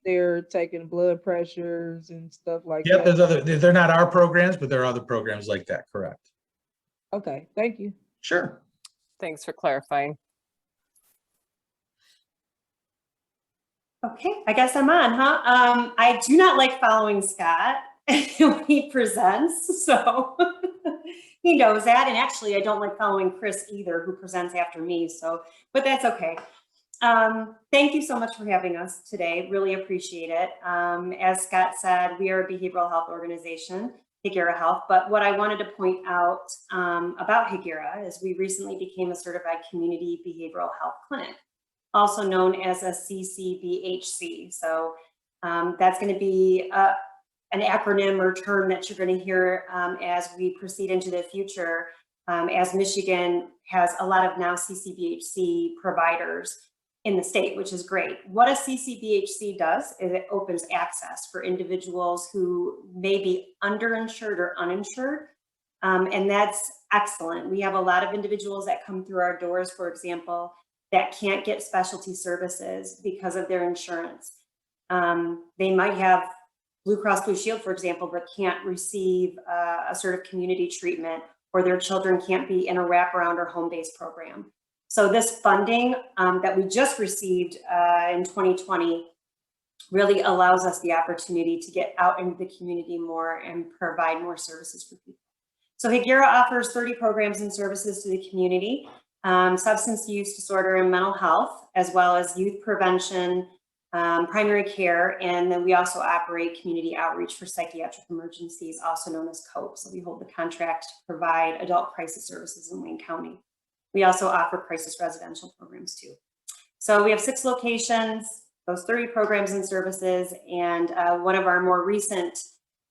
they're taking blood pressures and stuff like Yep, that. they're not our programs, but there are other programs like that, correct? Okay, thank you. Sure. Thanks for clarifying. Okay, I guess I'm on, huh? I do not like following Scott when he presents, so he knows that. And actually, I don't like following Chris either, who presents after me. So, but that's okay. Thank you so much for having us today. Really appreciate it. As Scott said, we are a behavioral health organization, Hegira Health. But what I wanted to point out about Hegira is we recently became a certified community behavioral health clinic, also known as a CCBHC. So that's going to be an acronym or term that you're going to hear as we proceed into the future, as Michigan has a lot of now CCBHC providers in the state, which is great. What a CCBHC does is it opens access for individuals who may be underinsured or uninsured, and that's excellent. We have a lot of individuals that come through our doors, for example, that can't get specialty services because of their insurance. They might have Blue Cross Blue Shield, for example, but can't receive a sort of community treatment, or their children can't be in a wraparound or home-based program. So this funding that we just received in 2020 really allows us the opportunity to get out into the community more and provide more services for people. So Hegira offers 30 programs and services to the community, substance use disorder and mental health, as well as youth prevention, primary care, and then we also operate community outreach for psychiatric emergencies, also known as COPE. So we hold the contract to provide adult crisis services in Wayne County. We also offer crisis residential programs too. So we have 6 locations, those 30 programs and services, and one of our more recent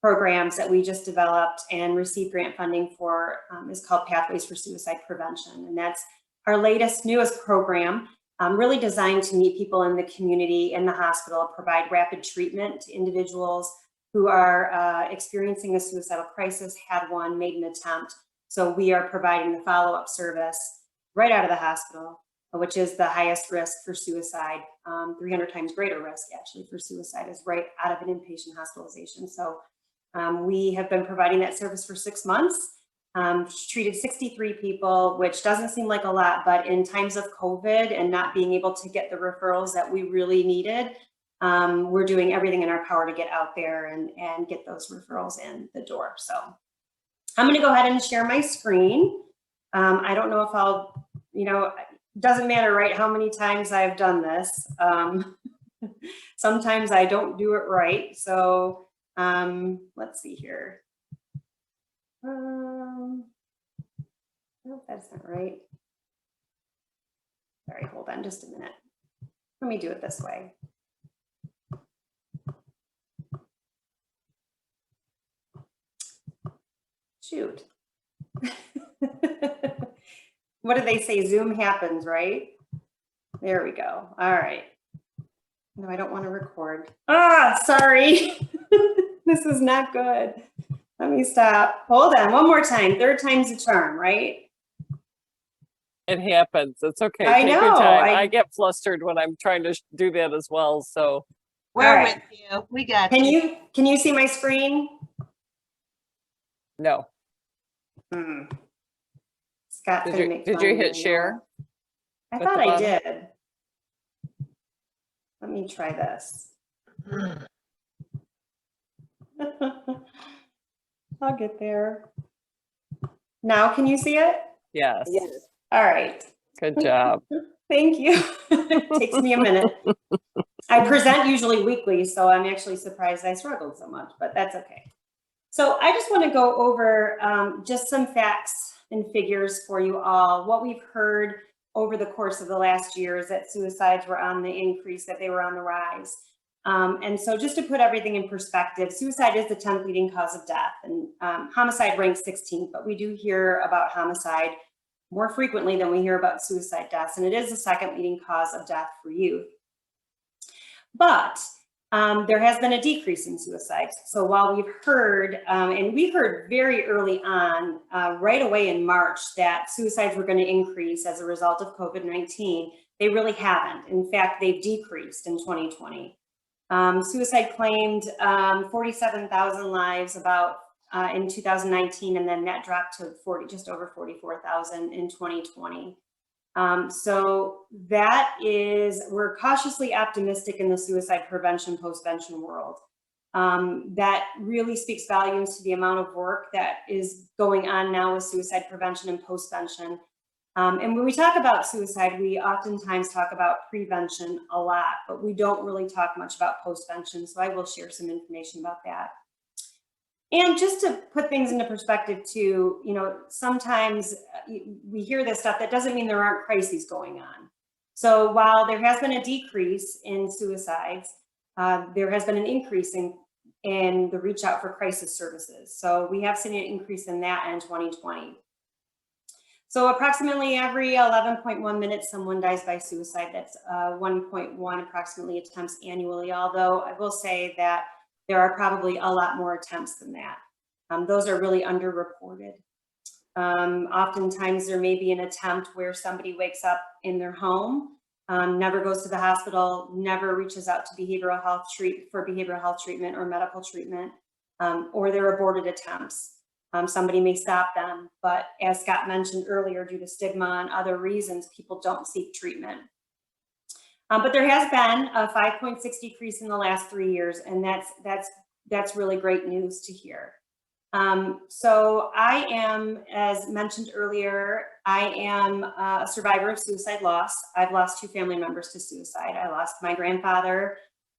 programs that we just developed and received grant funding for is called Pathways for Suicide Prevention. And that's our latest, newest program, really designed to meet people in the community, in the hospital, provide rapid treatment to individuals who are experiencing a suicidal crisis, had one, made an attempt. So we are providing the follow-up service right out of the hospital, which is the highest risk for suicide, 300 times greater risk actually for suicide is right out of an inpatient hospitalization. So we have been providing that service for 6 months, treated 63 people, which doesn't seem like a lot, but in times of COVID and not being able to get the referrals that we really needed, we're doing everything in our power to get out there and get those referrals in the door. So I'm gonna go ahead and share my screen. I don't know if I'll, doesn't matter, right, how many times I've done this. Sometimes I don't do it right. So let's see here. No, that's not right. Sorry, hold on just a minute. Let me do it this way. Shoot. What did they say? Zoom happens, right? There we go. All right. No, I don't want to record. Ah, sorry. This is not good. Let me stop. Hold on, one more time. 3rd time's the charm, right? It happens. It's okay. I Take know. your time. I get flustered when I'm trying to do that as well. So We're right. with you. We got you. Can you see my screen? no. Scott, Did you hit share? I at thought the I bottom? did. Let me try this. I'll get there. Now, can you see it? Yes. All right. Good job. Thank you. Takes me a minute. I present usually weekly, so I'm actually surprised I struggled so much, but that's okay. So I just want to go over just some facts and figures for you all. What we've heard over the course of the last year is that suicides were on the increase, that they were on the rise. And so just to put everything in perspective, suicide is the 10th leading cause of death, and homicide ranks 16th, but we do hear about homicide more frequently than we hear about suicide deaths, and it is the 2nd leading cause of death for youth. But there has been a decrease in suicides. So while we've heard, and we heard very early on, right away in March, that suicides were going to increase as a result of COVID-19, they really haven't. In fact, they've decreased in 2020. Suicide claimed 47,000 lives about in 2019, and then that dropped to just over 44,000 in 2020. So that is, we're cautiously optimistic in the suicide prevention, postvention world. That really speaks volumes to the amount of work that is going on now with suicide prevention and postvention. And when we talk about suicide, we oftentimes talk about prevention a lot, but we don't really talk much about postvention. So I will share some information about that. And just to put things into perspective too, you know, sometimes we hear this stuff. That doesn't mean there aren't crises going on. So while there has been a decrease in suicides, there has been an increase in the reach out for crisis services. So we have seen an increase in that in 2020. So approximately every 11.1 minutes, someone dies by suicide. That's 1.1 approximately attempts annually, although I will say that there are probably a lot more attempts than that. Those are really underreported. Oftentimes there may be an attempt where somebody wakes up in their home, never goes to the hospital, never reaches out to behavioral health treatment or medical treatment, or they're aborted attempts. Somebody may stop them, but as Scott mentioned earlier, due to stigma and other reasons, people don't seek treatment. But there has been a 5.6 decrease in the last 3 years, and that's really great news to hear. So I am, as mentioned earlier, I am a survivor of suicide loss. I've lost 2 family members to suicide. I lost my grandfather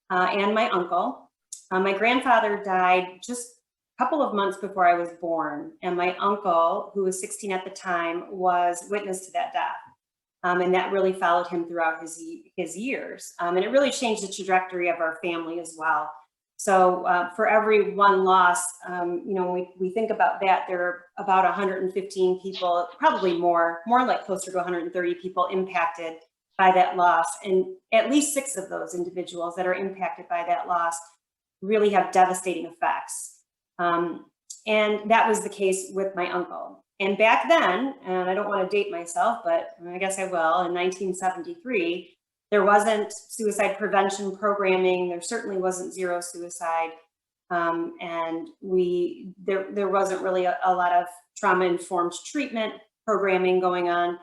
and my uncle. My grandfather died just a couple of months before I was born, and my uncle, who was 16 at the time, was witness to that death. And that really followed him throughout his years. And it really changed the trajectory of our family as well. So for every one loss, you know, we think about that, there are about 115 people, probably more like closer to 130 people impacted by that loss. And at least 6 of those individuals that are impacted by that loss really have devastating effects. And that was the case with my uncle. And back then, and I don't want to date myself, but I guess I will, in 1973, there wasn't suicide prevention programming. There certainly wasn't zero suicide. And there wasn't really a lot of trauma-informed treatment programming going on.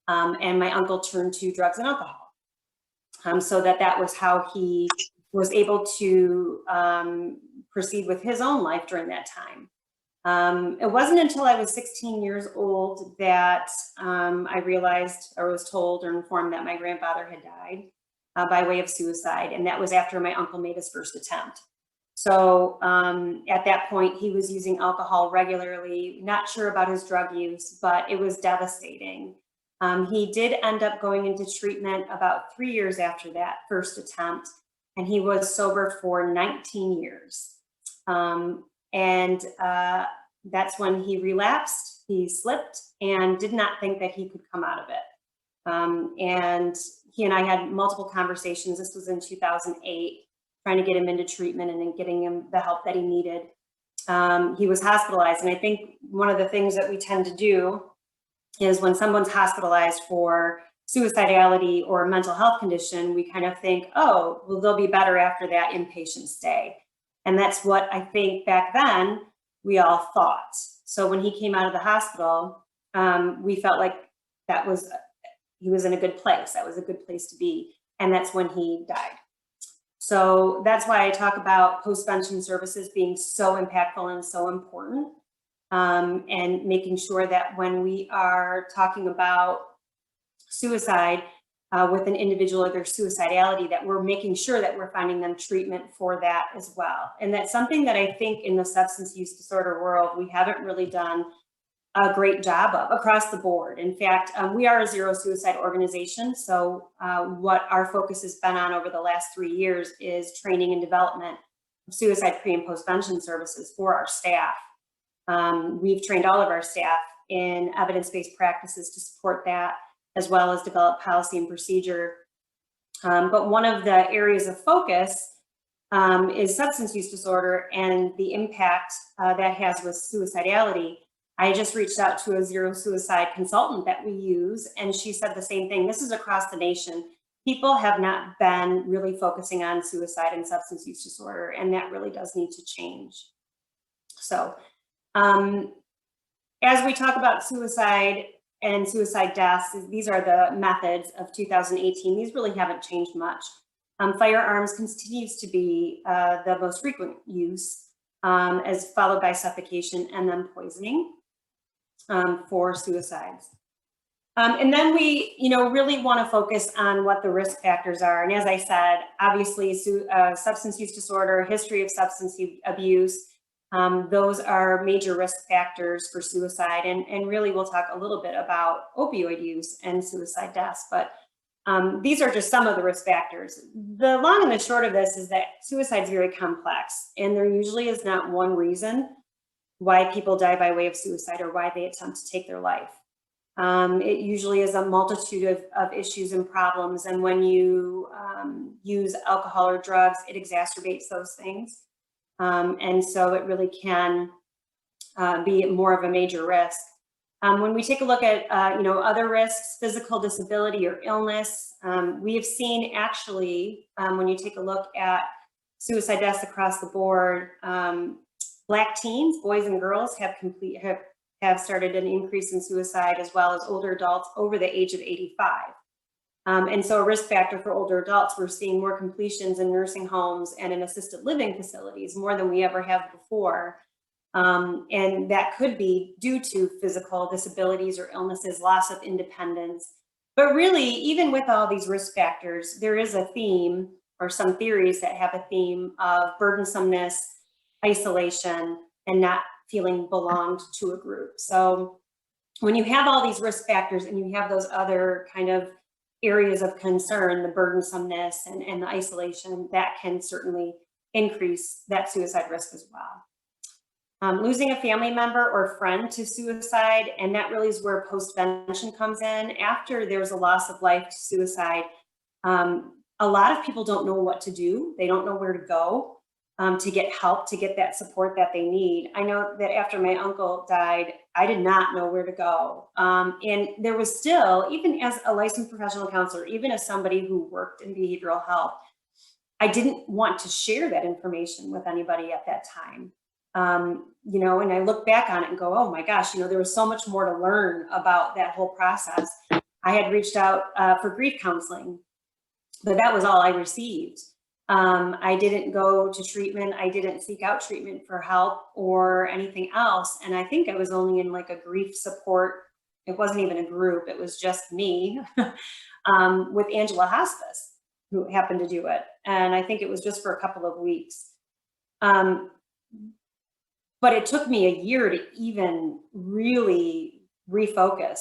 And my uncle turned to drugs and alcohol. So that was how he was able to proceed with his own life during that time. It wasn't until I was 16 years old that I realized or was told or informed that my grandfather had died by way of suicide. And that was after my uncle made his first attempt. So at that point, he was using alcohol regularly, not sure about his drug use, but it was devastating. He did end up going into treatment about 3 years after that first attempt, and he was sober for 19 years. That's when he relapsed, he slipped, and did not think that he could come out of it. And he and I had multiple conversations. This was in 2008, trying to get him into treatment and then getting him the help that he needed. He was hospitalized. And I think one of the things that we tend to do is when someone's hospitalized for suicidality or a mental health condition, we kind of think, oh, well, they'll be better after that inpatient stay. And that's what I think back then we all thought. So when he came out of the hospital, we felt like he was in a good place. That was a good place to be. And that's when he died. So that's why I talk about postvention services being so impactful and so important, and making sure that when we are talking about suicide with an individual or their suicidality, that we're making sure that we're finding them treatment for that as well. And that's something that I think in the substance use disorder world, we haven't really done a great job of across the board. In fact, we are a zero suicide organization. So what our focus has been on over the last 3 years is training and development of suicide pre- and postvention services for our staff. We've trained all of our staff in evidence-based practices to support that, as well as develop policy and procedure. But one of the areas of focus is substance use disorder and the impact that has with suicidality. I just reached out to a zero suicide consultant that we use, and she said the same thing. This is across the nation. people have not been really focusing on suicide and substance use disorder, and that really does need to change. So as we talk about suicide and suicide deaths, these are the methods of 2018. These really haven't changed much. Firearms continues to be the most frequent use, as followed by suffocation and then poisoning for suicides. And then we, really want to focus on what the risk factors are. And as I said, obviously, substance use disorder, history of substance abuse, those are major risk factors for suicide. And really, we'll talk a little bit about opioid use and suicide deaths. But these are just some of the risk factors. The long and the short of this is that suicide is very complex, and there usually is not one reason why people die by way of suicide or why they attempt to take their life. It usually is a multitude of issues and problems, and when you use alcohol or drugs, it exacerbates those things. And so it really can be more of a major risk. When we take a look at other risks, physical disability or illness, we have seen actually, when you take a look at suicide deaths across the board, Black teens, boys and girls, have started an increase in suicide, as well as older adults over the age of 85. And so a risk factor for older adults, we're seeing more completions in nursing homes and in assisted living facilities, more than we ever have before. And that could be due to physical disabilities or illnesses, loss of independence. But really, even with all these risk factors, there is a theme, or some theories that have a theme of burdensomeness, isolation, and not feeling belonged to a group. So when you have all these risk factors and you have those other kind of areas of concern, the burdensomeness and the isolation, that can certainly increase that suicide risk as well. Losing a family member or friend to suicide, and that really is where postvention comes in. After there's a loss of life to suicide, a lot of people don't know what to do. They don't know where to go to get help, to get that support that they need. I know that after my uncle died, I did not know where to go. And there was still, even as a licensed professional counselor, even as somebody who worked in behavioral health, I didn't want to share that information with anybody at that time. And I look back on it and go, oh my gosh, there was so much more to learn about that whole process. I had reached out for grief counseling, but that was all I received. I didn't go to treatment. I didn't seek out treatment for help or anything else. And I think I was only in like a grief support. It wasn't even a group. It was just me with Angela Hospice, who happened to do it. And I think it was just for a couple of weeks. But it took me a year to even really refocus.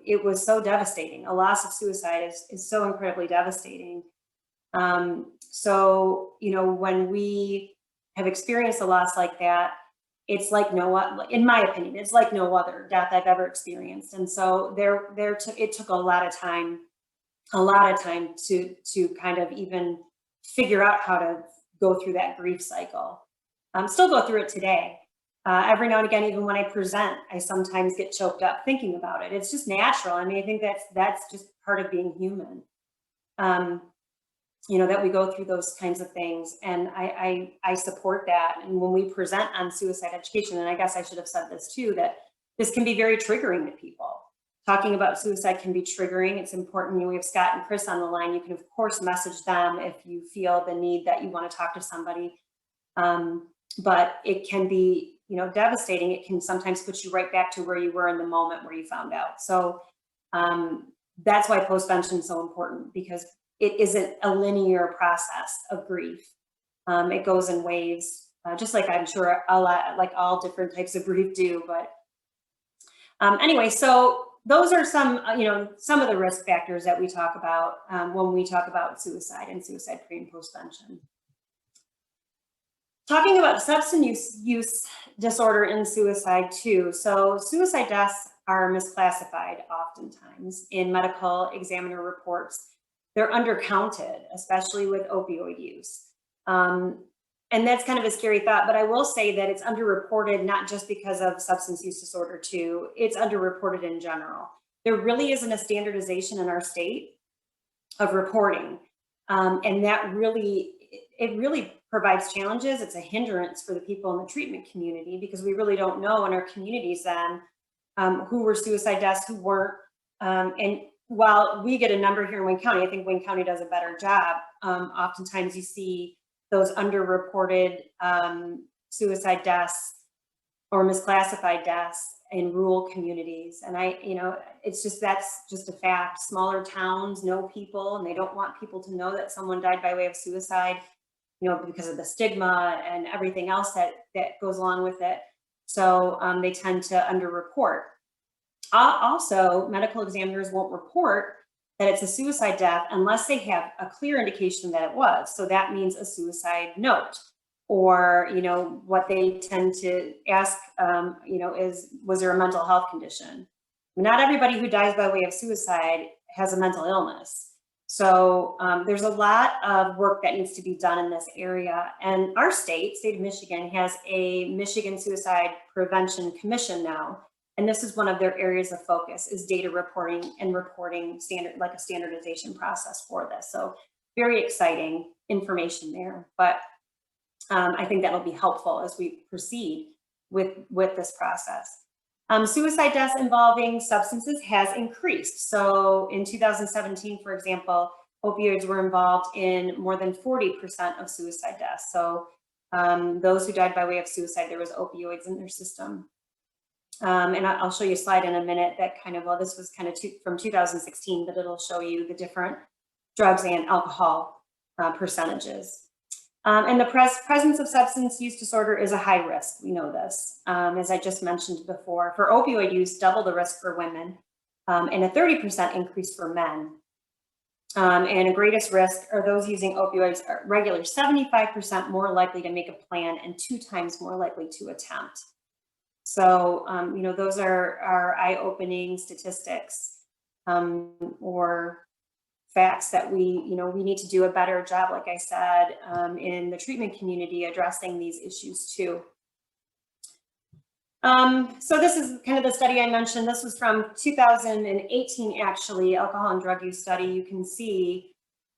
It was so devastating. A loss of suicide is so incredibly devastating. So, when we have experienced a loss like that, it's like in my opinion, it's like no other death I've ever experienced. And so it took a lot of time to kind of even figure out how to go through that grief cycle. Still go through it today. Every now and again, even when I present, I sometimes get choked up thinking about it. It's just natural. I mean, I think that's just part of being human. That we go through those kinds of things, and I support that. And when we present on suicide education, and I guess I should have said this too, that this can be very triggering to people. Talking about suicide can be triggering. It's important. We have Scott and Chris on the line. You can, of course, message them if you feel the need that you want to talk to somebody. But it can be, devastating. It can sometimes put you right back to where you were in the moment where you found out. So that's why postvention is so important, because it isn't a linear process of grief. It goes in waves, just like I'm sure like all different types of grief do. But anyway, so those are some of the risk factors that we talk about when we talk about suicide and suicide pre and postvention. Talking about substance use disorder and suicide too. So suicide deaths are misclassified oftentimes in medical examiner reports. They're undercounted, especially with opioid use. And that's kind of a scary thought, but I will say that it's underreported, not just because of substance use disorder too, it's underreported in general. There really isn't a standardization in our state reporting. And that really, it really provides challenges. It's a hindrance for the people in the treatment community because we really don't know in our communities then who were suicide deaths, who weren't. And while we get a number here in Wayne County, I think Wayne County does a better job. Oftentimes you see those underreported suicide deaths or misclassified deaths in rural communities. And it's just, that's just a fact. Smaller towns know people and they don't want people to know that someone died by way of suicide, because of the stigma and everything else that goes along with it. So they tend to underreport. Also, medical examiners won't report that it's a suicide death unless they have a clear indication that it was. So that means a suicide note, or what they tend to ask, is, was there a mental health condition? Not everybody who dies by way of suicide has a mental illness. So there's a lot of work that needs to be done in this area. And our state of Michigan, has a Michigan Suicide Prevention Commission now. And this is one of their areas of focus, is data reporting and reporting standard, like a standardization process for this. So very exciting information there. But I think that'll be helpful as we proceed with this process. Suicide deaths involving substances has increased. So in 2017, for example, opioids were involved in more than 40% of suicide deaths. So those who died by way of suicide, there was opioids in their system. And I'll show you a slide in a minute that kind of, well, this was kind of from 2016, but it'll show you the different drugs and alcohol percentages. And the presence of substance use disorder is a high risk. We know this, as I just mentioned before. For opioid use, double the risk for women, and a 30% increase for men. And the greatest risk are those using opioids regular, 75% more likely to make a plan and 2 times more likely to attempt. So, those are eye-opening statistics or facts that we need to do a better job, like I said, in the treatment community addressing these issues too. So this is kind of the study I mentioned. This was from 2018, actually, alcohol and drug use study. You can see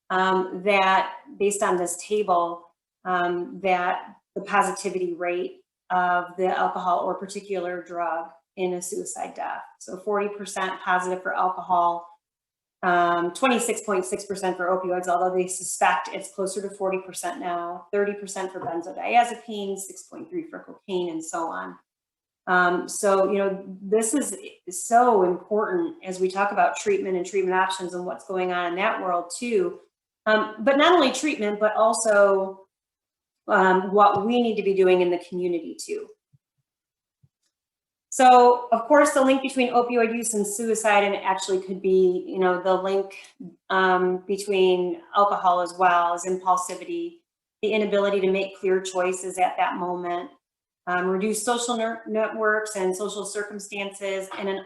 that based on this table, that the positivity rate of the alcohol or particular drug in a suicide death. So 40% positive for alcohol, 26.6% for opioids, although they suspect it's closer to 40% now, 30% for benzodiazepines, 6.3% for cocaine, and so on. So, this is so important as we talk about treatment and treatment options and what's going on in that world too. But not only treatment, but also what we need to be doing in the community too. So, of course, the link between opioid use and suicide, and it actually could be, the link between alcohol as well as impulsivity, the inability to make clear choices at that moment, reduced social networks and social circumstances, and it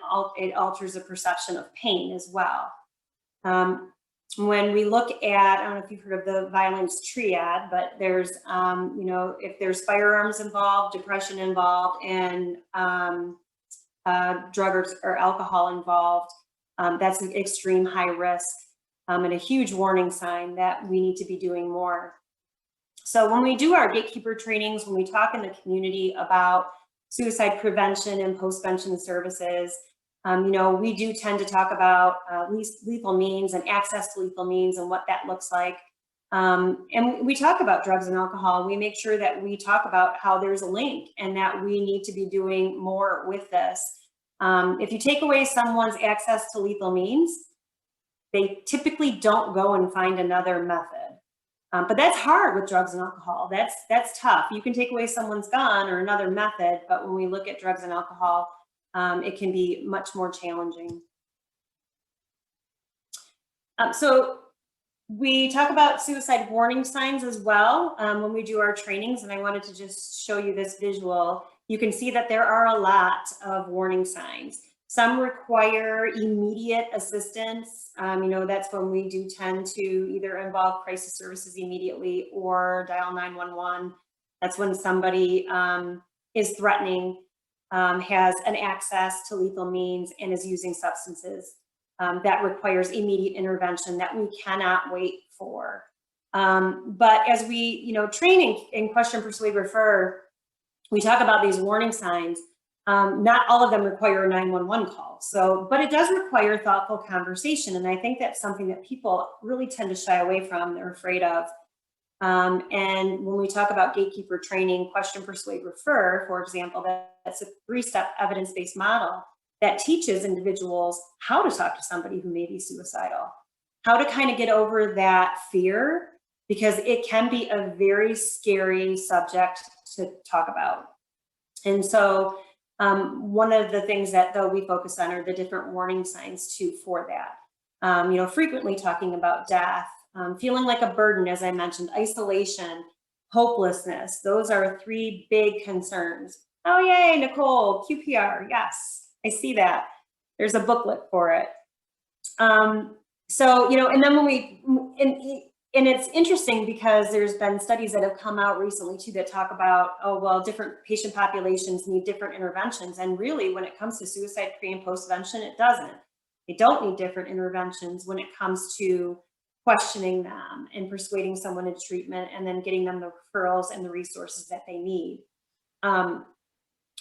alters the perception of pain as well. When we look at, I don't know if you've heard of the violence triad, but there's, if there's firearms involved, depression involved, and drug or alcohol involved, that's an extreme high risk and a huge warning sign that we need to be doing more. So when we do our gatekeeper trainings, when we talk in the community about suicide prevention and postvention services, we do tend to talk about lethal means and access to lethal means and what that looks like. And we talk about drugs and alcohol. We make sure that we talk about how there's a link and that we need to be doing more with this. If you take away someone's access to lethal means, they typically don't go and find another method. But that's hard with drugs and alcohol. That's tough. You can take away someone's gun or another method, but when we look at drugs and alcohol, it can be much more challenging. So we talk about suicide warning signs as well when we do our trainings, and I wanted to just show you this visual. You can see that there are a lot of warning signs. Some require immediate assistance. That's when we do tend to either involve crisis services immediately or dial 911. That's when somebody is threatening, has an access to lethal means, and is using substances that requires immediate intervention that we cannot wait for. But as we, training in question, persuade, refer, we talk about these warning signs. Not all of them require a 911 call. So, but it does require thoughtful conversation. And I think that's something that people really tend to shy away from, they're afraid of. And when we talk about gatekeeper training, question, persuade, refer, for example, that's a 3-step evidence-based model that teaches individuals how to talk to somebody who may be suicidal, how to kind of get over that fear, because it can be a very scary subject to talk about. And so one of the things that though we focus on are the different warning signs too for that. Frequently talking about death, feeling like a burden, as I mentioned, isolation, hopelessness. Those are 3 big concerns. Oh, yay, Nicole, QPR, yes, I see that. There's a booklet for it. So, and then when and it's interesting because there's been studies that have come out recently too that talk about, oh, well, different patient populations need different interventions. And really, when it comes to suicide pre and postvention, it doesn't. They don't need different interventions when it comes to questioning them and persuading someone into treatment and then getting them the referrals and the resources that they need,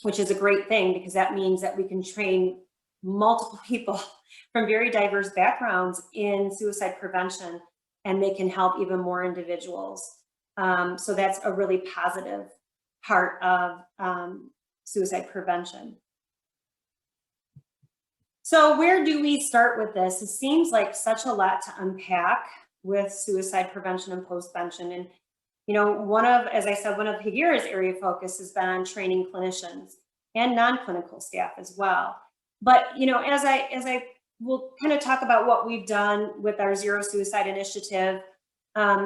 which is a great thing because that means that we can train multiple people from very diverse backgrounds in suicide prevention, and they can help even more individuals. So that's a really positive part of suicide prevention. So where do we start with this? It seems like such a lot to unpack with suicide prevention and postvention. And, as I said, one of Hegira's area of focus has been on training clinicians and non-clinical staff as well. But, as I will kind of talk about what we've done with our Zero Suicide Initiative,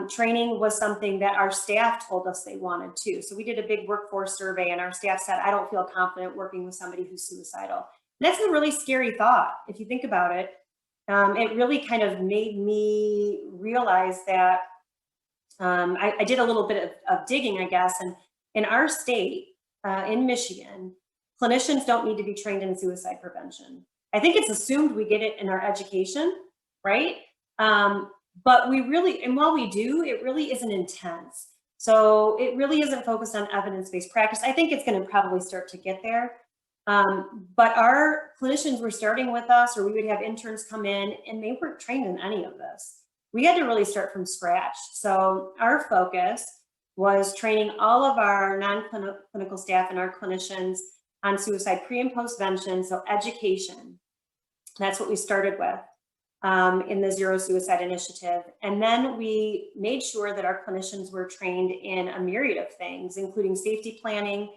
training was something that our staff told us they wanted to. So we did a big workforce survey and our staff said, I don't feel confident working with somebody who's suicidal. That's a really scary thought. If you think about it, it really kind of made me realize that I did a little bit of digging, I guess. And in our state, in Michigan, clinicians don't need to be trained in suicide prevention. I think it's assumed we get it in our education, right? But we really, and while we do, it really isn't intense. So it really isn't focused on evidence-based practice. I think it's going to probably start to get there. But our clinicians were starting with us, or we would have interns come in and they weren't trained in any of this. We had to really start from scratch. So our focus was training all of our non-clinical staff and our clinicians on suicide pre and postvention, so education. That's what we started with in the Zero Suicide Initiative. And then we made sure that our clinicians were trained in a myriad of things, including safety planning,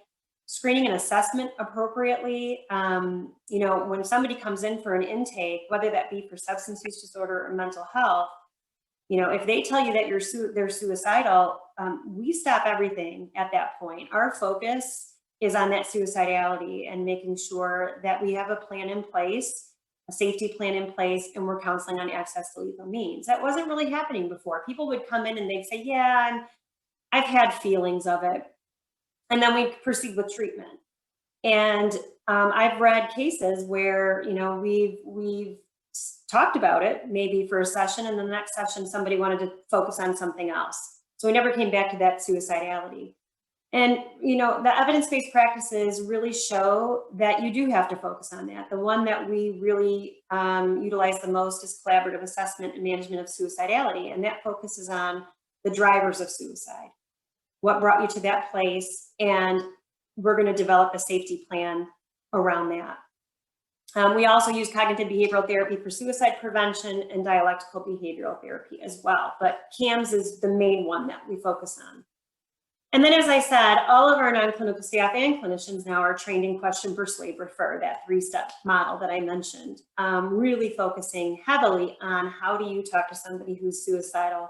screening and assessment appropriately. When somebody comes in for an intake, whether that be for substance use disorder or mental health, if they tell you that they're suicidal, we stop everything at that point. Our focus is on that suicidality and making sure that we have a plan in place, a safety plan in place, and we're counseling on access to lethal means. That wasn't really happening before. People would come in and they'd say, yeah, I've had feelings of it. And then we proceed with treatment. And I've read cases where, we've talked about it maybe for a session, and the next session somebody wanted to focus on something else. So we never came back to that suicidality. And, the evidence-based practices really show that you do have to focus on that. The one that we really utilize the most is collaborative assessment and management of suicidality. And that focuses on the drivers of suicide. What brought you to that place, and we're going to develop a safety plan around that. We also use cognitive behavioral therapy for suicide prevention and dialectical behavioral therapy as well, but CAMS is the main one that we focus on. And then, as I said, all of our non-clinical staff and clinicians now are trained in question, persuade, refer, that 3-step model that I mentioned, really focusing heavily on how do you talk to somebody who's suicidal,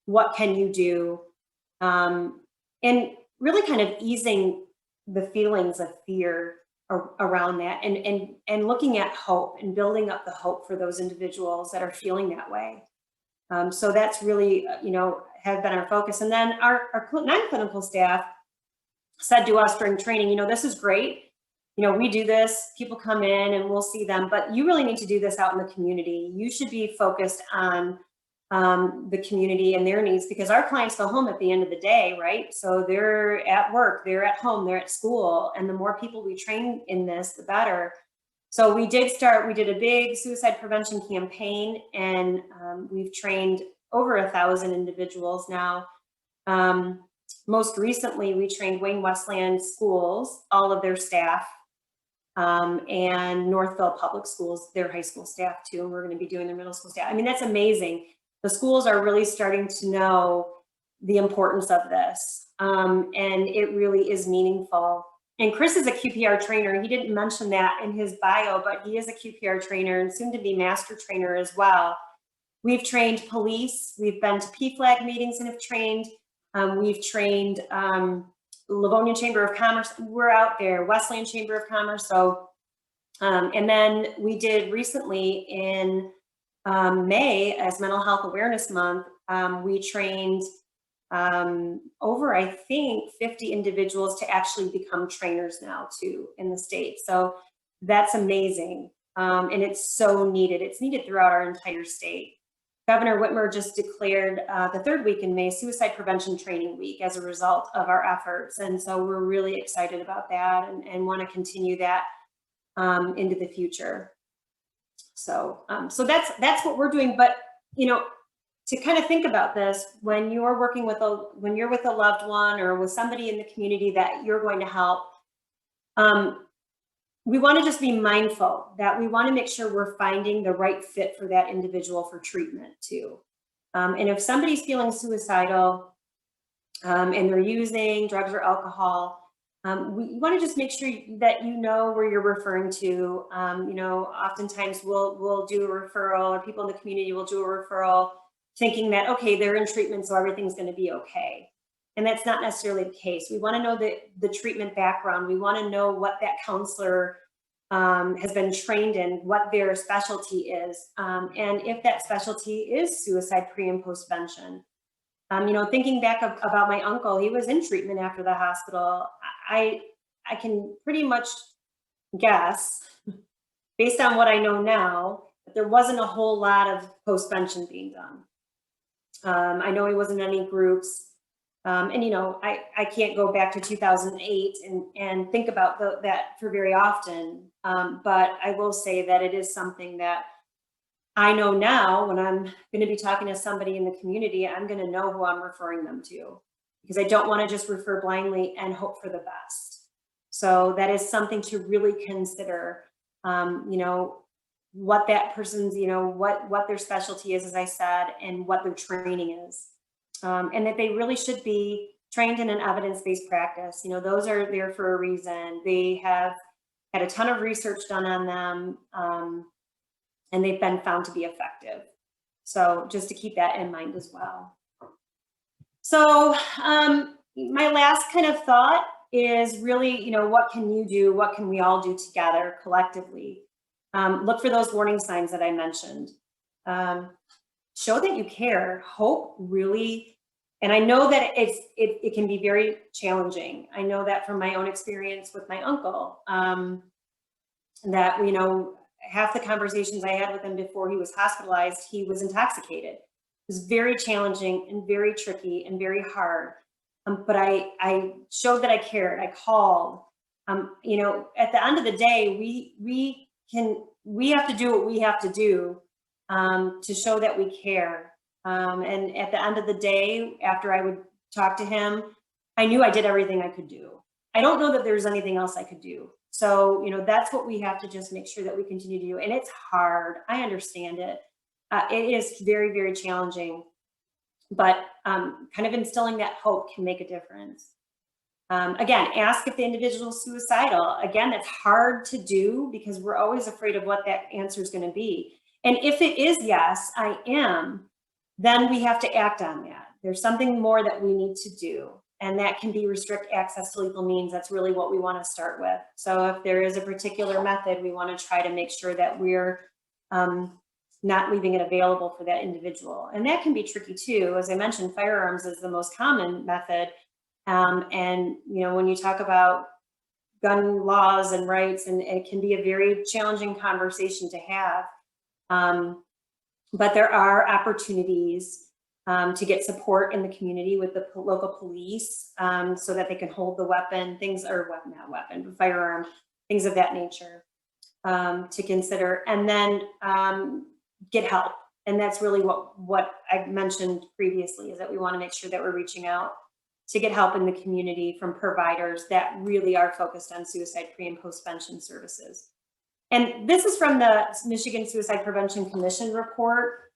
what can you do, and really kind of easing the feelings of fear around that, and looking at hope and building up the hope for those individuals that are feeling that way. So that's really, have been our focus. And then our non-clinical staff said to us during training, this is great. you know, we do this, people come in and we'll see them, but you really need to do this out in the community. You should be focused on the community and their needs, because our clients go home at the end of the day, right? So they're at work, they're at home, they're at school, and the more people we train in this, the better. So we did a big suicide prevention campaign, and we've trained over 1,000 individuals now. Most recently, we trained Wayne Westland schools, all of their staff, and Northville Public Schools, their high school staff too, and we're going to be doing their middle school staff. I mean, that's amazing. The schools are really starting to know the importance of this, and it really is meaningful. And Chris is a QPR trainer. He didn't mention that in his bio, but he is a QPR trainer and soon to be master trainer as well. We've trained police. We've been to PFLAG meetings and have trained. We've trained Livonia Chamber of Commerce. We're out there, Westland Chamber of Commerce. So, and then we did recently in May, as Mental Health Awareness Month, we trained over, I think, 50 individuals to actually become trainers now too in the state. So that's amazing. And it's so needed. It's needed throughout our entire state. Governor Whitmer just declared the third week in May Suicide Prevention Training Week as a result of our efforts. And so we're really excited about that and want to continue that into the future. So, so that's what we're doing. But, you know, to kind of think about this, when you're working with when you're with a loved one or with somebody in the community that you're going to help, we want to just be mindful that we want to make sure we're finding the right fit for that individual for treatment too. And if somebody's feeling suicidal and they're using drugs or alcohol, we want to just make sure that you know where you're referring to. You know, oftentimes we'll do a referral, or people in the community will do a referral thinking that, okay, they're in treatment, so everything's going to be okay. And that's not necessarily the case. We want to know the treatment background. We want to know what that counselor has been trained in, what their specialty is, and if that specialty is suicide pre and postvention. You know, thinking back about my uncle, he was in treatment after the hospital. I can pretty much guess, based on what I know now, that there wasn't a whole lot of postvention being done. I know he wasn't in any groups. And, you know, I can't go back to 2008 and think about that for very often. But I will say that it is something that I know now when I'm going to be talking to somebody in the community, I'm going to know who I'm referring them to, because I don't want to just refer blindly and hope for the best. So that is something to really consider, you know, what that person's, you know, what their specialty is, as I said, and what their training is. And that they really should be trained in an evidence-based practice. You know, those are there for a reason. They have had a ton of research done on them, and they've been found to be effective. So just to keep that in mind as well. So my last kind of thought is really, you know, what can you do? What can we all do together collectively? Look for those warning signs that I mentioned. Show that you care. Hope really, and I know that it can be very challenging. I know that from my own experience with my uncle, that, you know, half the conversations I had with him before he was hospitalized, he was intoxicated. It was very challenging and very tricky and very hard. But I showed that I cared. I called. You know, at the end of the day, we have to do what we have to do to show that we care. And at the end of the day, after I would talk to him, I knew I did everything I could do. I don't know that there's anything else I could do. So, you know, that's what we have to just make sure that we continue to do. And it's hard. I understand it. It is very, very challenging. But kind of instilling that hope can make a difference. Again, ask if the individual is suicidal. Again, that's hard to do because we're always afraid of what that answer is going to be. And if it is yes, I am, then we have to act on that. There's something more that we need to do, and that can be restrict access to lethal means. That's really what we want to start with. So if there is a particular method, we want to try to make sure that we're not leaving it available for that individual. And that can be tricky too. As I mentioned, firearms is the most common method. And, you know, when you talk about gun laws and rights, and it can be a very challenging conversation to have. But there are opportunities to get support in the community with the local police so that they can hold the weapon, not weapon, but firearm, things of that nature to consider, and then get help. And that's really what I mentioned previously, is that we want to make sure that we're reaching out to get help in the community from providers that really are focused on suicide pre and postvention services. And this is from the Michigan Suicide Prevention Commission report.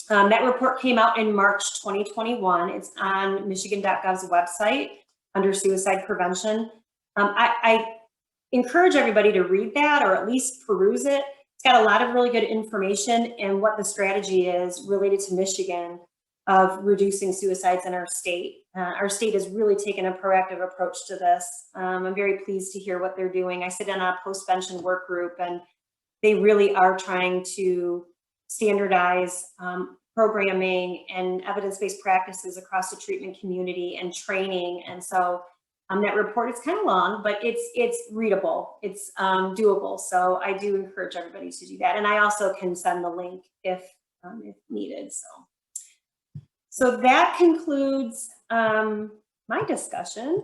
That report came out in March 2021. It's on michigan.gov's website under suicide prevention. I encourage everybody to read that, or at least peruse it. It's got a lot of really good information and what the strategy is related to Michigan of reducing suicides in our state. Our state has really taken a proactive approach to this. I'm very pleased to hear what they're doing. I sit in a postvention work group, and they really are trying to standardize programming and evidence-based practices across the treatment community and training. And so that report is kind of long, but it's readable, it's doable. So I do encourage everybody to do that. And I also can send the link if needed. So that concludes my discussion.